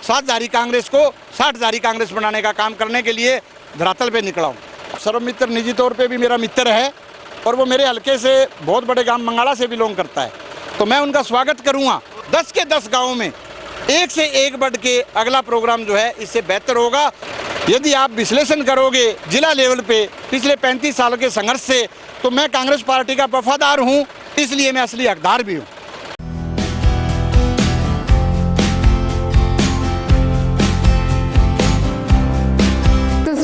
सातधारी कांग्रेस को 60धारी कांग्रेस बनाने का काम करने के लिए धरातल पे निकला हूँ। सर्वमित्र निजी तौर पे भी मेरा मित्र है और वो मेरे हल्के से बहुत बड़े गांव मंगाड़ा से बिलोंग करता है, तो मैं उनका स्वागत करूँगा। 10 के 10 गाँव में एक से एक बढ़ के अगला प्रोग्राम जो है इससे बेहतर होगा। यदि आप विश्लेषण करोगे जिला लेवल पे पिछले 35 साल के संघर्ष से, तो मैं कांग्रेस पार्टी का वफादार हूँ, इसलिए मैं असली हकदार भी हूँ।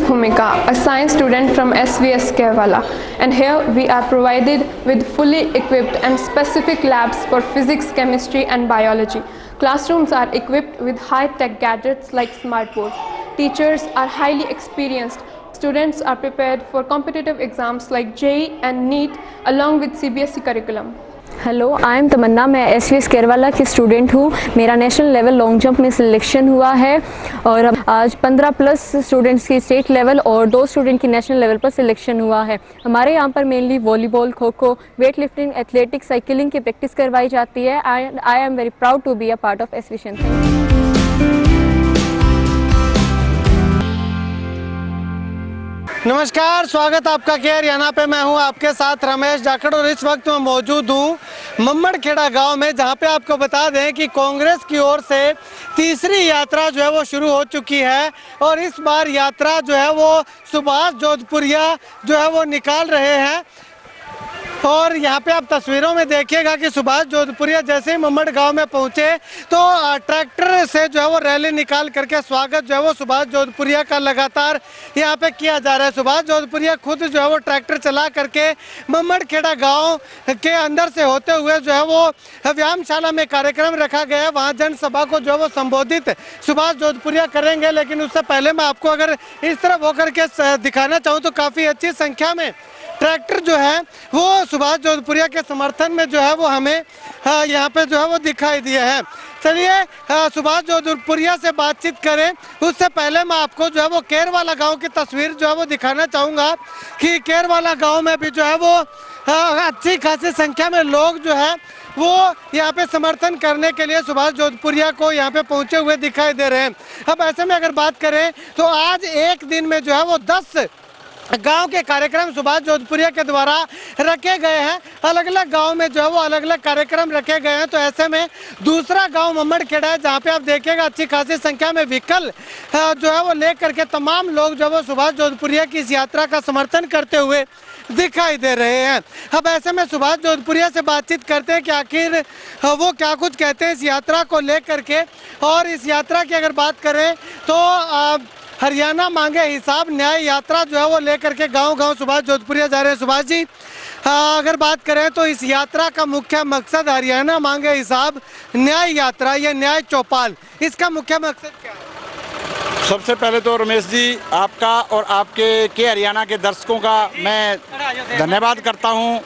Bhumika, a science student from SVS Kerala, and here we are provided with fully equipped and specific labs for physics, chemistry and biology. Classrooms are equipped with high-tech gadgets like smartboards. Teachers are highly experienced. Students are prepared for competitive exams like JEE and NEET along with CBSE curriculum. Hello, I am Tamanna. मैं SVS Kerwala की student हूँ। मेरा national level long jump में selection हुआ है और आज 15+ students की स्टेट लेवल और 2 स्टूडेंट की नेशनल लेवल पर सिलेक्शन हुआ है। हमारे यहाँ पर mainly volleyball, kho kho, weight lifting, athletics, cycling की प्रैक्टिस करवाई जाती है। I am very proud to be a part of SVS। नमस्कार, स्वागत आपका के हरियाणा पे। मैं हूं आपके साथ रमेश जाखड़ और इस वक्त मैं मौजूद हूं मम्मड़खेड़ा गांव में, जहां पे आपको बता दें कि कांग्रेस की ओर से तीसरी यात्रा जो है वो शुरू हो चुकी है और इस बार यात्रा जो है वो सुभाष जोधपुरिया जो है वो निकाल रहे हैं। और यहाँ पे आप तस्वीरों में देखिएगा कि सुभाष जोधपुरिया जैसे ही मम्मड़ गांव में पहुंचे तो ट्रैक्टर से जो है वो रैली निकाल करके स्वागत जो है वो सुभाष जोधपुरिया का लगातार यहाँ पे किया जा रहा है। सुभाष जोधपुरिया खुद जो है वो ट्रैक्टर चला करके मम्मड़खेड़ा गांव के अंदर से होते हुए जो है वो व्यायामशाला में कार्यक्रम रखा गया है, वहाँ जनसभा को जो है वो संबोधित सुभाष जोधपुरिया करेंगे। लेकिन उससे पहले मैं आपको अगर इस तरफ होकर के दिखाना चाहूँ तो काफ़ी अच्छी संख्या में ट्रैक्टर जो है वो सुभाष जोधपुरिया के समर्थन में जो है वो हमें यहाँ पे जो है वो दिखाई दिए हैं। चलिए सुभाष जोधपुरिया से बातचीत करें। उससे पहले मैं आपको जो है वो केरवाला गांव की तस्वीर जो है वो दिखाना चाहूँगा कि केरवाला गांव में भी जो है वो अच्छी खासी संख्या में लोग जो है वो यहाँ पे समर्थन करने के लिए सुभाष जोधपुरिया को यहाँ पे पहुँचे हुए दिखाई दे रहे हैं। अब ऐसे में अगर बात करें तो आज एक दिन में जो है वो 10 गांव के कार्यक्रम सुभाष जोधपुरिया के द्वारा रखे गए हैं। अलग अलग गांव में जो है वो अलग अलग कार्यक्रम रखे गए हैं। तो ऐसे में दूसरा गांव मम्मड़खेड़ा है, जहां पे आप देखिएगा अच्छी खासी संख्या में व्हीकल जो है वो लेकर के तमाम लोग जो है वो सुभाष जोधपुरिया की इस यात्रा का समर्थन करते हुए दिखाई दे रहे हैं। अब ऐसे में सुभाष जोधपुरिया से बातचीत करते हैं कि आखिर वो क्या कुछ कहते हैं इस यात्रा को लेकर के। और इस यात्रा की अगर बात करें तो हरियाणा मांगे हिसाब न्याय यात्रा जो है वो लेकर के गांव-गांव सुभाष जोधपुरिया जा रहे हैं। सुभाष जी, अगर बात करें तो इस यात्रा का मुख्य मकसद हरियाणा मांगे हिसाब न्याय यात्रा या न्याय चौपाल, इसका मुख्य मकसद क्या है? सबसे पहले तो रमेश जी, आपका और आपके हरियाणा के दर्शकों का मैं धन्यवाद करता हूँ,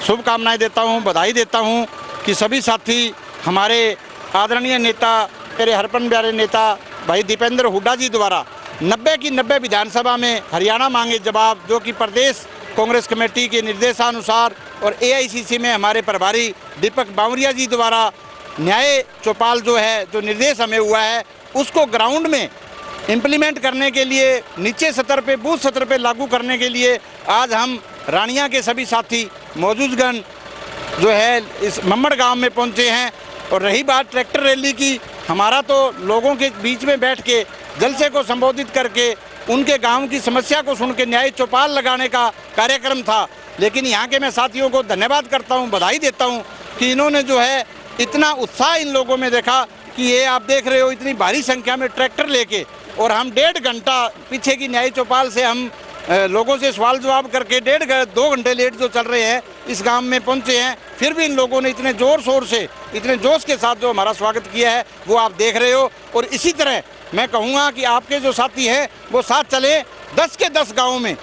शुभकामनाएं देता हूँ, बधाई देता हूँ कि सभी साथी हमारे आदरणीय नेता, मेरे हरपन प्यारे नेता भाई दीपेंद्र हुड्डा जी द्वारा 90 की 90 विधानसभा में हरियाणा मांगे जवाब, जो कि प्रदेश कांग्रेस कमेटी के निर्देशानुसार और AICC में हमारे प्रभारी दीपक बावरिया जी द्वारा न्याय चौपाल जो है, जो निर्देश हमें हुआ है, उसको ग्राउंड में इम्प्लीमेंट करने के लिए, नीचे सतर पे, बूथ सतर पे लागू करने के लिए आज हम रानिया के सभी साथी मौजूदगण जो है इस मम्मड़ गाँव में पहुँचे हैं। और रही बात ट्रैक्टर रैली की, हमारा तो लोगों के बीच में बैठ के जलसे को संबोधित करके उनके गांव की समस्या को सुन के न्याय चौपाल लगाने का कार्यक्रम था। लेकिन यहाँ के मैं साथियों को धन्यवाद करता हूँ, बधाई देता हूँ कि इन्होंने जो है इतना उत्साह इन लोगों में देखा कि ये आप देख रहे हो इतनी भारी संख्या में ट्रैक्टर लेके, और हम 1.5 घंटा पीछे की न्याय चौपाल से हम लोगों से सवाल जवाब करके 2 घंटे लेट जो चल रहे हैं इस गांव में पहुंचे हैं। फिर भी इन लोगों ने इतने ज़ोर शोर से, इतने जोश के साथ जो हमारा स्वागत किया है वो आप देख रहे हो। और इसी तरह मैं कहूँगा कि आपके जो साथी हैं वो साथ चले। 10 के 10 गाँव में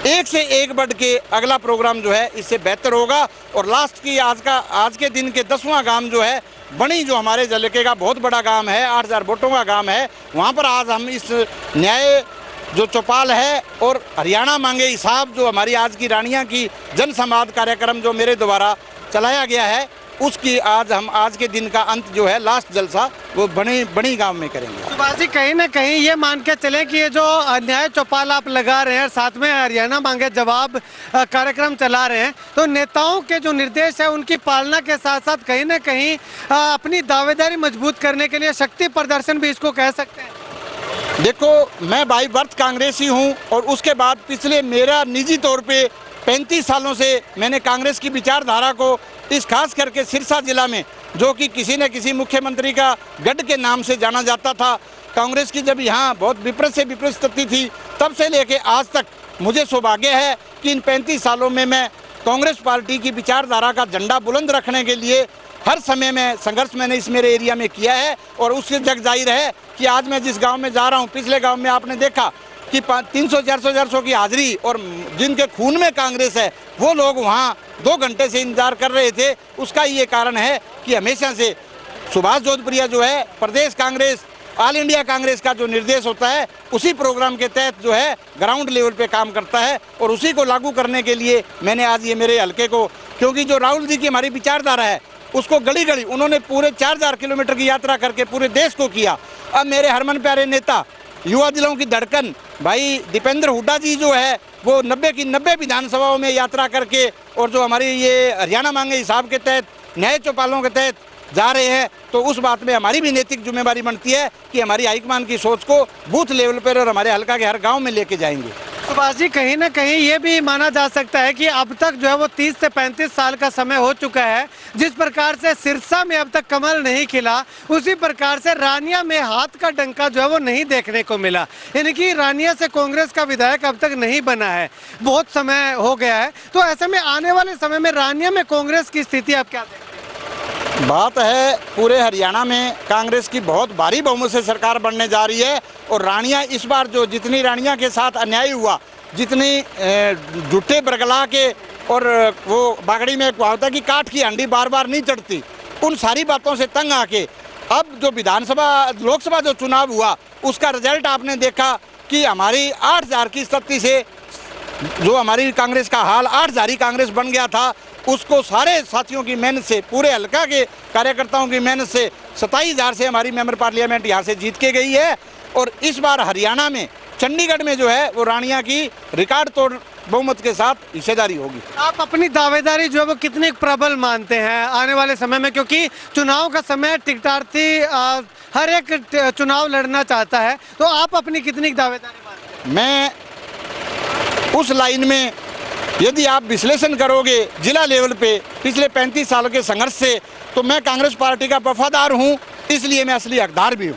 एक से एक बढ़ के अगला प्रोग्राम जो है इससे बेहतर होगा। और लास्ट की आज के दिन के 10वां गांव जो है बणी, जो हमारे जलके का बहुत बड़ा गांव है, 8000 वोटों का गांव है, वहाँ पर आज हम इस न्याय जो चौपाल है और हरियाणा मांगे हिसाब जो हमारी आज की रानिया की जन संवाद कार्यक्रम जो मेरे द्वारा चलाया गया है, उसकी आज के दिन का अंत जो है लास्ट जलसा वो बड़ी गांव में करेंगे। सुभाष जी, कहीं ना कहीं ये मान के चलें कि ये जो न्याय चौपाल आप लगा रहे हैं, साथ में हरियाणा मांगे जवाब कार्यक्रम चला रहे हैं, तो नेताओं के जो निर्देश है उनकी पालना के साथ साथ कहीं ना कहीं अपनी दावेदारी मजबूत करने के लिए शक्ति प्रदर्शन भी इसको कह सकते हैं। देखो, मैं बाई बर्थ कांग्रेसी हूं और उसके बाद पिछले मेरा निजी तौर पे 35 सालों से मैंने कांग्रेस की विचारधारा को इस खास करके सिरसा जिला में, जो कि किसी न किसी मुख्यमंत्री का गढ़ के नाम से जाना जाता था, कांग्रेस की जब यहाँ बहुत विपरीत से विपरीत स्थिति थी, तब से लेके आज तक मुझे सौभाग्य है कि इन 35 सालों में मैं कांग्रेस पार्टी की विचारधारा का झंडा बुलंद रखने के लिए हर समय में संघर्ष मैंने इस मेरे एरिया में किया है। और उससे जग जाहिर है कि आज मैं जिस गांव में जा रहा हूं, पिछले गांव में आपने देखा कि 300-400 की हाजिरी, और जिनके खून में कांग्रेस है वो लोग वहां 2 घंटे से इंतजार कर रहे थे। उसका ये कारण है कि हमेशा से सुभाष जोधपुरिया जो है प्रदेश कांग्रेस, ऑल इंडिया कांग्रेस का जो निर्देश होता है उसी प्रोग्राम के तहत जो है ग्राउंड लेवल पे काम करता है, और उसी को लागू करने के लिए मैंने आज ये मेरे हल्के को, क्योंकि जो राहुल जी की हमारी विचारधारा है उसको गली गली उन्होंने पूरे 4000 किलोमीटर की यात्रा करके पूरे देश को किया। अब मेरे हरमन प्यारे नेता, युवा दिलों की धड़कन भाई दीपेंद्र हुड्डा जी जो है वो 90 की 90 विधानसभाओं में यात्रा करके, और जो हमारी ये हरियाणा मांगे हिसाब के तहत न्याय चौपालों के तहत जा रहे हैं, तो उस बात में हमारी भी नैतिक जिम्मेदारी बनती है कि हमारी हाईकमान की सोच को बूथ लेवल पर और हमारे हल्का के हर गांव में लेके जाएंगे। सुभाष जी, कहीं ना कहीं ये भी माना जा सकता है कि अब तक जो है वो 30 से 35 साल का समय हो चुका है, जिस प्रकार से सिरसा में अब तक कमल नहीं खिला, उसी प्रकार से रानिया में हाथ का डंका जो है वो नहीं देखने को मिला। यानी कि रानिया से कांग्रेस का विधायक अब तक नहीं बना है, बहुत समय हो गया है। तो ऐसे में आने वाले समय में रानिया में कांग्रेस की स्थिति आप क्या देखते हैं? बात है पूरे हरियाणा में कांग्रेस की बहुत भारी बहुमत से सरकार बनने जा रही है, और रानिया इस बार जो जितनी रानिया के साथ अन्याय हुआ, जितनी झूठे बरगला के, और वो बागड़ी में होता है कि काठ की हंडी बार बार नहीं चढ़ती, उन सारी बातों से तंग आके अब जो विधानसभा लोकसभा जो चुनाव हुआ उसका रिजल्ट आपने देखा कि हमारी 8000 की स्थिति से जो हमारी कांग्रेस का हाल 8000 कांग्रेस बन गया था, उसको सारे साथियों की मेहनत से, पूरे हल्का के कार्यकर्ताओं की मेहनत से 27000 से हमारी मेंबर पार्लियामेंट यहाँ से जीत के गई है। और इस बार हरियाणा में चंडीगढ़ में जो है वो रानिया की रिकॉर्ड तोड़ बहुमत के साथ हिस्सेदारी होगी। आप अपनी दावेदारी जो है वो कितनी प्रबल मानते हैं आने वाले समय में, क्योंकि चुनाव का समय टिकटार्थी हर एक चुनाव लड़ना चाहता है, तो आप अपनी कितनी दावेदारी मानते हैं? मैं उस लाइन में, यदि आप विश्लेषण करोगे जिला लेवल पे पिछले 35 सालों के संघर्ष से, तो मैं कांग्रेस पार्टी का वफादार हूं, इसलिए मैं असली हकदार भी हूं,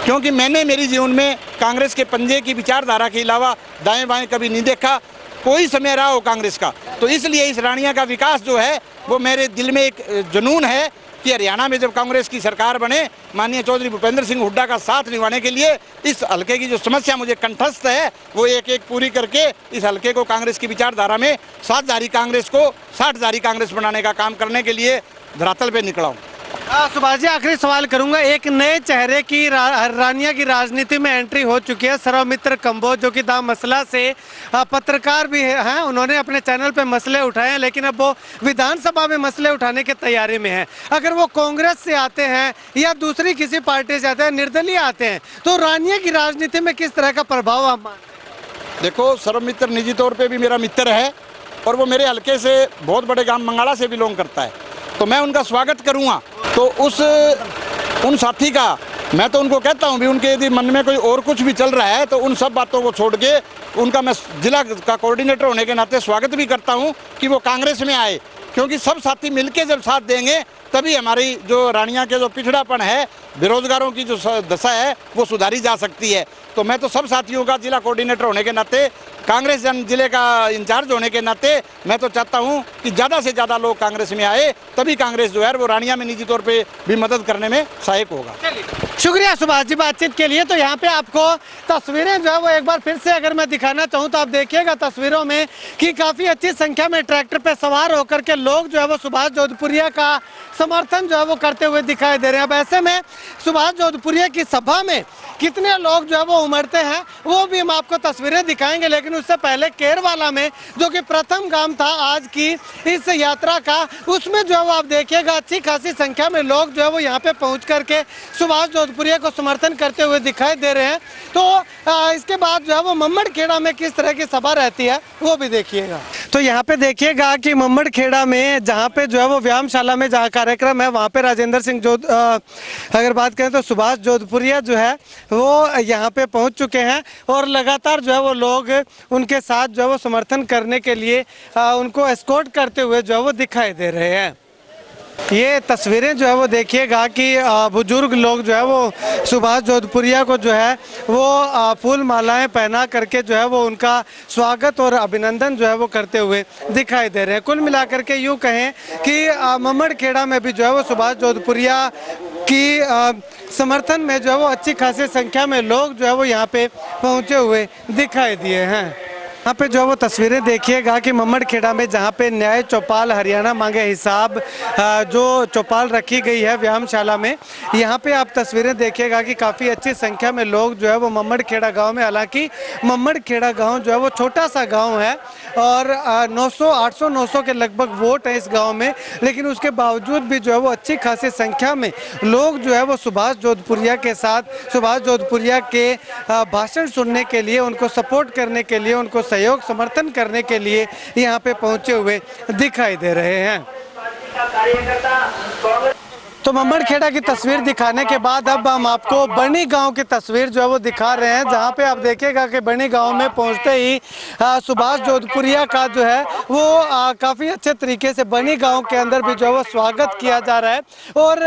क्योंकि मैंने मेरी जीवन में कांग्रेस के पंजे की विचारधारा के अलावा दाएं बाएं कभी नहीं देखा, कोई समय रहा हो कांग्रेस का। तो इसलिए इस रानिया का विकास जो है वो मेरे दिल में एक जुनून है कि हरियाणा में जब कांग्रेस की सरकार बने, माननीय चौधरी भूपेंद्र सिंह हुड्डा का साथ निभाने के लिए इस हल्के की जो समस्या मुझे कंठस्थ है वो एक एक पूरी करके इस हल्के को कांग्रेस की विचारधारा में 7 कांग्रेस को 60 कांग्रेस बनाने का काम करने के लिए धरातल पे निकला हूँ। सुभाष जी, आखिरी सवाल करूंगा। एक नए चेहरे की रानिया की राजनीति में एंट्री हो चुकी है, सर्वमित्र कंबोज, जो कि दाम मसला से पत्रकार भी हैं, उन्होंने अपने चैनल पे मसले उठाए हैं, लेकिन अब वो विधानसभा में मसले उठाने की तैयारी में है। अगर वो कांग्रेस से आते हैं या दूसरी किसी पार्टी से आते हैं, निर्दलीय आते हैं, तो रानिया की राजनीति में किस तरह का प्रभाव आप मानते हैं? देखो, सर्वमित्र निजी तौर पर भी मेरा मित्र है, और वो मेरे हल्के से बहुत बड़े गांव मंगाड़ा से बिलोंग करता है, तो मैं उनका स्वागत करूँगा। तो उन साथी का मैं तो उनको कहता हूँ भी, उनके यदि मन में कोई और कुछ भी चल रहा है तो उन सब बातों को छोड़ के उनका मैं जिला का कोऑर्डिनेटर होने के नाते स्वागत भी करता हूँ कि वो कांग्रेस में आए, क्योंकि सब साथी मिलके जब साथ देंगे तभी हमारी जो रानिया के जो पिछड़ापन है, बेरोजगारों की जो दशा है वो सुधारी जा सकती है। तो मैं तो सब साथियों का जिला कोऑर्डिनेटर होने के नाते, कांग्रेस जिले का इंचार्ज होने के नाते मैं तो चाहता हूं कि ज़्यादा से ज़्यादा लोग कांग्रेस में आए, तभी कांग्रेस जो है वो रानिया में निजी तौर पे भी मदद करने में सहायक होगा। शुक्रिया सुभाष जी बातचीत के लिए। तो यहाँ पे आपको तस्वीरें जो है वो एक बार फिर से अगर मैं दिखाना चाहूँ तो आप देखिएगा तस्वीरों में कि काफ़ी अच्छी संख्या में ट्रैक्टर पे सवार होकर के लोग जो है वो सुभाष जोधपुरिया का समर्थन जो है वो करते हुए दिखाई दे रहे हैं। अब ऐसे में सुभाष जोधपुरिया की सभा में कितने लोग जो है वो उमड़ते हैं वो भी हम आपको तस्वीरें दिखाएंगे, लेकिन उससे पहले केरवाला में जो कि प्रथम गांव था आज की इस यात्रा का, उसमें जो है वो आप देखिएगा अच्छी खासी संख्या में लोग जो है वो यहाँ पे पहुँच करके सुभाष जोधपुरिया को समर्थन करते हुए दिखाई दे रहे हैं। तो इसके बाद जो है वो मम्मड़खेड़ा में किस तरह की सभा रहती है वो भी देखिएगा। तो यहाँ पे देखिएगा कि मम्मड़खेड़ा में जहाँ पे जो है वो व्यायामशाला में जहाँ कार्यक्रम है वहाँ पे राजेंद्र सिंह अगर बात करें तो सुभाष जोधपुरिया जो है वो यहाँ पे पहुँच चुके हैं और लगातार जो है वो लोग उनके साथ जो है वो समर्थन करने के लिए उनको एस्कॉर्ट करते हुए जो है वो दिखाई दे रहे हैं। ये तस्वीरें जो है वो देखिएगा कि बुजुर्ग लोग जो है वो सुभाष जोधपुरिया को जो है वो फूल मालाएं पहना करके जो है वो उनका स्वागत और अभिनंदन जो है वो करते हुए दिखाई दे रहे हैं। कुल मिलाकर के यूँ कहें कि मम्मड़खेड़ा में भी जो है वो सुभाष जोधपुरिया की समर्थन में जो है वो अच्छी खासी संख्या में लोग जो है वो यहाँ पे पहुँचे हुए दिखाई दिए हैं। यहाँ पे जो वो तस्वीरें देखिएगा कि मम्मड़खेड़ा में जहाँ पे न्याय चौपाल हरियाणा मांगे हिसाब जो चौपाल रखी गई है व्यायामशाला में, यहाँ पे आप तस्वीरें देखिएगा कि काफ़ी अच्छी संख्या में लोग जो है वो मम्मड़खेड़ा गांव में, हालांकि मम्मड़खेड़ा गांव जो है वो छोटा सा गांव है और 800-900 के लगभग वोट है इस गाँव में, लेकिन उसके बावजूद भी जो है वो अच्छी खासी संख्या में लोग जो है वो सुभाष जोधपुरिया के साथ, सुभाष जोधपुरिया के भाषण सुनने के लिए, उनको सपोर्ट करने के लिए, उनको सहयोग समर्थन करने के लिए यहाँ पे पहुंचे हुए दिखाई दे रहे हैं। तो मम्मड़खेड़ा की तस्वीर दिखाने के बाद अब हम आपको बनी गांव की तस्वीर जो है वो दिखा रहे हैं, जहां पे आप देखिएगा कि बनी गांव में पहुंचते ही सुभाष जोधपुरिया का जो है वो काफ़ी अच्छे तरीके से बनी गांव के अंदर भी जो है वो स्वागत किया जा रहा है। और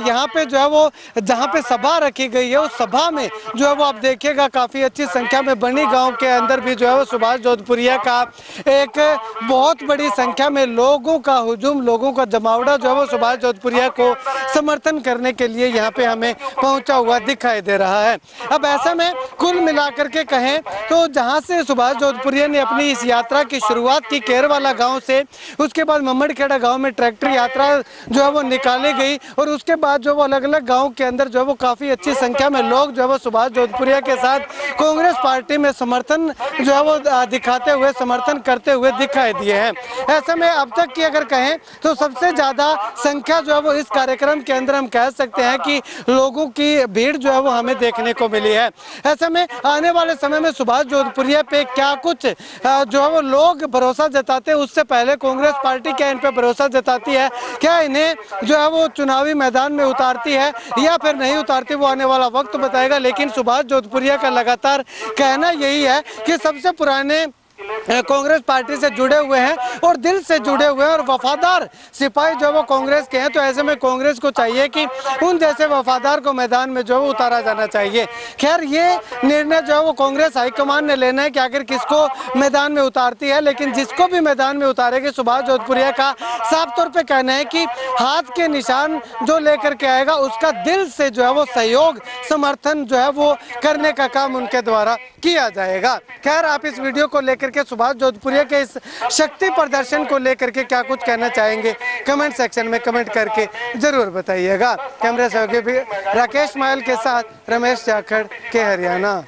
यहां पे जो है वो जहां पे सभा रखी गई है उस सभा में जो है वो आप देखिएगा काफ़ी अच्छी संख्या में बनी गाँव के अंदर भी जो है वो सुभाष जोधपुरिया का एक बहुत बड़ी संख्या में लोगों का हुजूम, लोगों का जमावड़ा जो है वो सुभाष जोधपुरिया को समर्थन करने के लिए यहाँ पे हमें पहुंचा हुआ दिखाई दे रहा है। अब ऐसा में कुल मिलाकर के कहें तो जहाँ से सुभाष जोधपुरिया ने अपनी इस यात्रा की शुरुआत की केरवाला गांव से, उसके बाद मम्मड़खेड़ा गांव में ट्रैक्टर यात्रा जो है वो निकाली गई और उसके बाद जो वो अलग अलग गाँव के अंदर जो है वो काफ़ी अच्छी संख्या में लोग जो है वो सुभाष जोधपुरिया के साथ कांग्रेस पार्टी में समर्थन जो है वो दिखाते हुए, समर्थन करते हुए दिखाई दिए हैं। ऐसे में अब तक की अगर कहें तो सबसे ज़्यादा संख्या जो है वो इस कार्यक्रम के अंदर हम कह सकते हैं कि लोगों की भीड़ जो है वो हमें देखने को मिली है। ऐसे में आने वाले समय में सुभाष जोधपुरिया पे क्या कुछ जो है वो लोग भरोसा जताते हैं, उससे पहले कांग्रेस पार्टी क्या इन पे भरोसा जताती है, क्या इन्हें जो है वो चुनावी मैदान में उतारती है या फिर नहीं उतारती, वो आने वाला वक्त बताएगा। लेकिन सुभाष जोधपुरिया का लगातार कहना यही है कि सबसे पुराने कांग्रेस पार्टी से जुड़े हुए हैं और दिल से जुड़े हुए हैं और वफादार सिपाही जो वो कांग्रेस के हैं। तो ऐसे में कांग्रेस को चाहिए कि उन जैसे वफादार को मैदान में जो है उतारा जाना चाहिए। खैर ये निर्णय जो है वो कांग्रेस हाईकमान ने लेना है कि आखिर किसको मैदान में उतारती है, लेकिन जिसको भी मैदान में उतारेगी सुभाष जोधपुरिया का साफ तौर पर कहना है कि हाथ के निशान जो लेकर के आएगा उसका दिल से जो है वो सहयोग समर्थन जो है वो करने का काम उनके द्वारा किया जाएगा। खैर आप इस वीडियो को लेकर के सुभाष जोधपुरिया के इस शक्ति प्रदर्शन को लेकर के क्या कुछ कहना चाहेंगे कमेंट सेक्शन में कमेंट करके जरूर बताइएगा। कैमरा सहयोगी भी राकेश मायल के साथ रमेश जाखड़ के हरियाणा।